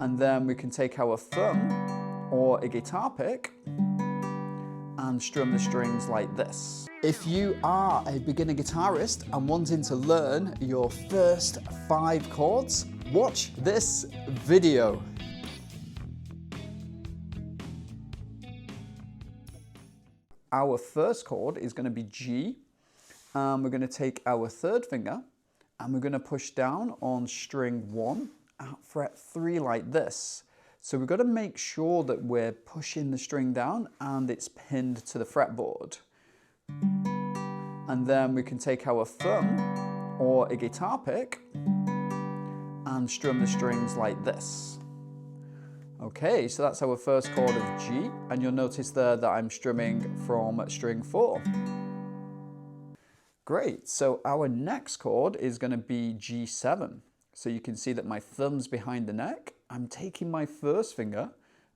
And then we can take our thumb or a guitar pick and strum the strings like this. If you are a beginner guitarist and wanting to learn your first 5 chords, watch this video. Our first chord is going to be G, and we're going to take our 3rd finger and we're going to push down on string 1 at fret 3 like this. So we've got to make sure that we're pushing the string down and it's pinned to the fretboard. And then we can take our thumb or a guitar pick and strum the strings like this. Okay, so that's our first chord of G, and you'll notice there that I'm strumming from string 4. Great, so our next chord is going to be G7. So you can see that my thumb's behind the neck, I'm taking my 1st finger,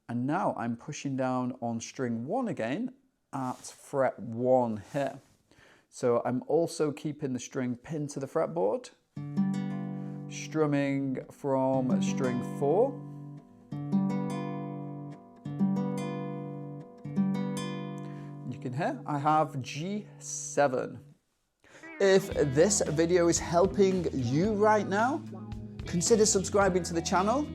and now I'm pushing down on string 1 again at fret 1 here. So I'm also keeping the string pinned to the fretboard, strumming from string 4, you can hear I have G7. If this video is helping you right now, consider subscribing to the channel,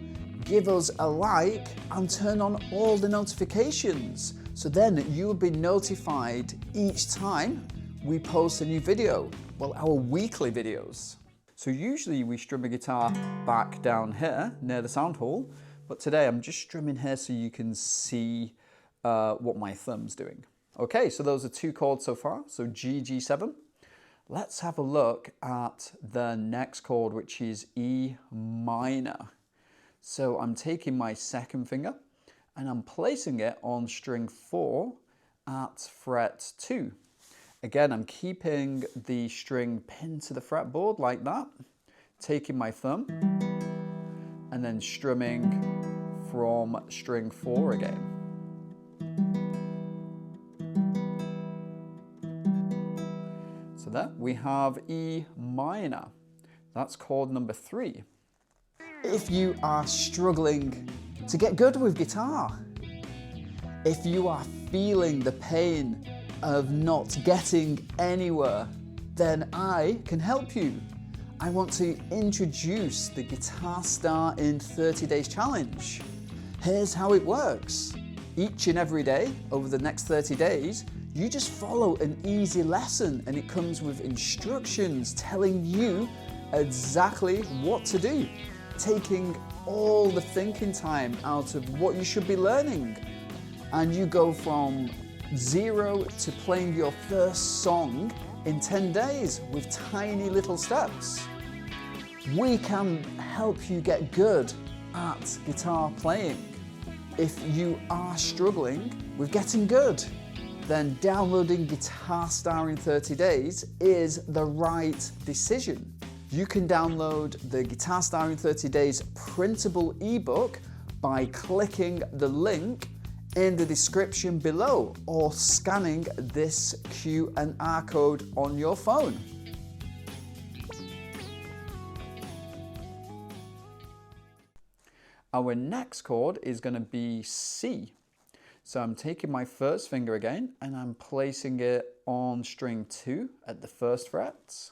give us a like and turn on all the notifications so then you'll be notified each time we post a new video, well, our weekly videos. So usually we strum a guitar back down here near the sound hole, but today I'm just strumming here so you can see what my thumb's doing. Okay, so those are 2 chords so far, so G, G7. Let's have a look at the next chord, which is E minor. So I'm taking my 2nd finger and I'm placing it on string 4 at fret 2. Again, I'm keeping the string pinned to the fretboard like that, taking my thumb and then strumming from string 4 again. So there we have E minor. That's chord number 3. If you are struggling to get good with guitar, if you are feeling the pain of not getting anywhere, then I can help you. I want to introduce the Guitar Star in 30 Days Challenge. Here's how it works. Each and every day over the next 30 days, you just follow an easy lesson and it comes with instructions telling you exactly what to do, taking all the thinking time out of what you should be learning. And you go from 0 to playing your first song in 10 days with tiny little steps. We can help you get good at guitar playing. If you are struggling with getting good, then downloading Guitar Star in 30 days is the right decision. You can download the Guitar Star in 30 Days printable ebook by clicking the link in the description below or scanning this QR code on your phone. Our next chord is going to be C. So I'm taking my 1st finger again and I'm placing it on string 2 at the 1st fret.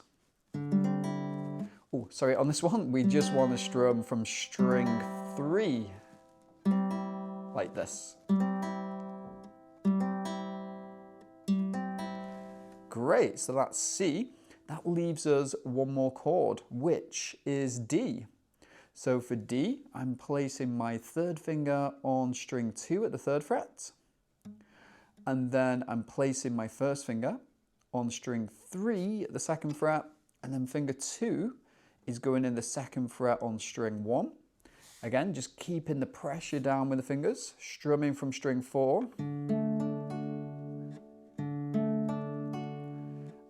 Oh, sorry, on this one we just want to strum from string 3 like this. Great, so that's C. That leaves us one more chord, which is D. So for D, I'm placing my 3rd finger on string 2 at the 3rd fret. And then I'm placing my 1st finger on string 3 at the 2nd fret. And then finger 2 is going in the 2nd fret on string 1. Again, just keeping the pressure down with the fingers, strumming from string 4.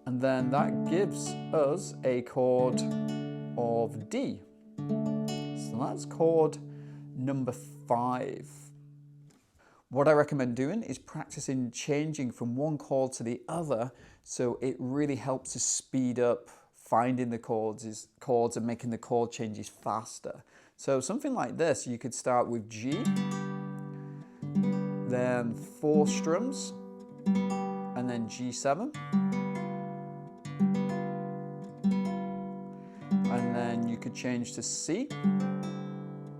And then that gives us a chord of D. So that's chord number 5. What I recommend doing is practicing changing from one chord to the other, so it really helps to speed up finding the chords and making the chord changes faster. So something like this, you could start with G, then 4 strums, and then G7. And then you could change to C.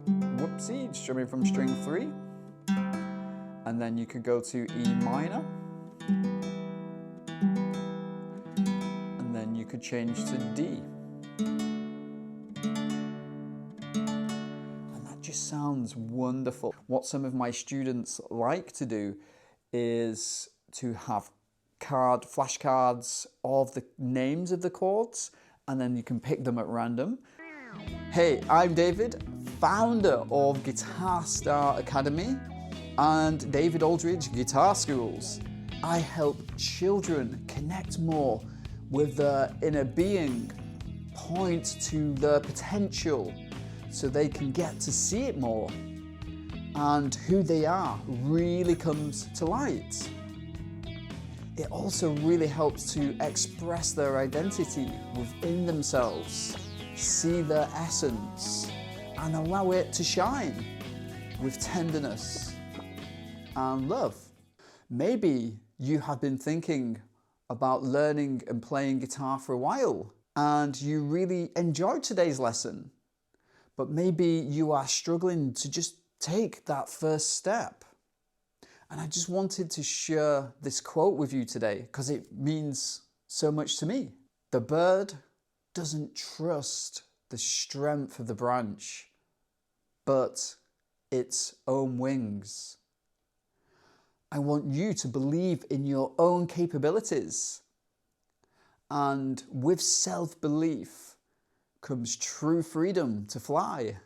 Whoopsie, strumming from string 3. And then you could go to E minor. And then you could change to D. And that just sounds wonderful. What some of my students like to do is to have flashcards of the names of the chords, and then you can pick them at random. Hey, I'm David, founder of Guitar Star Academy and David Aldridge Guitar Schools. I help children connect more with their inner being, point to their potential so they can get to see it more, and who they are really comes to light. It also really helps to express their identity within themselves, see their essence, and allow it to shine with tenderness and love. Maybe you have been thinking about learning and playing guitar for a while, and you really enjoyed today's lesson, but maybe you are struggling to just take that first step. And I just wanted to share this quote with you today because it means so much to me. The bird doesn't trust the strength of the branch, but its own wings. I want you to believe in your own capabilities. And with self-belief comes true freedom to fly.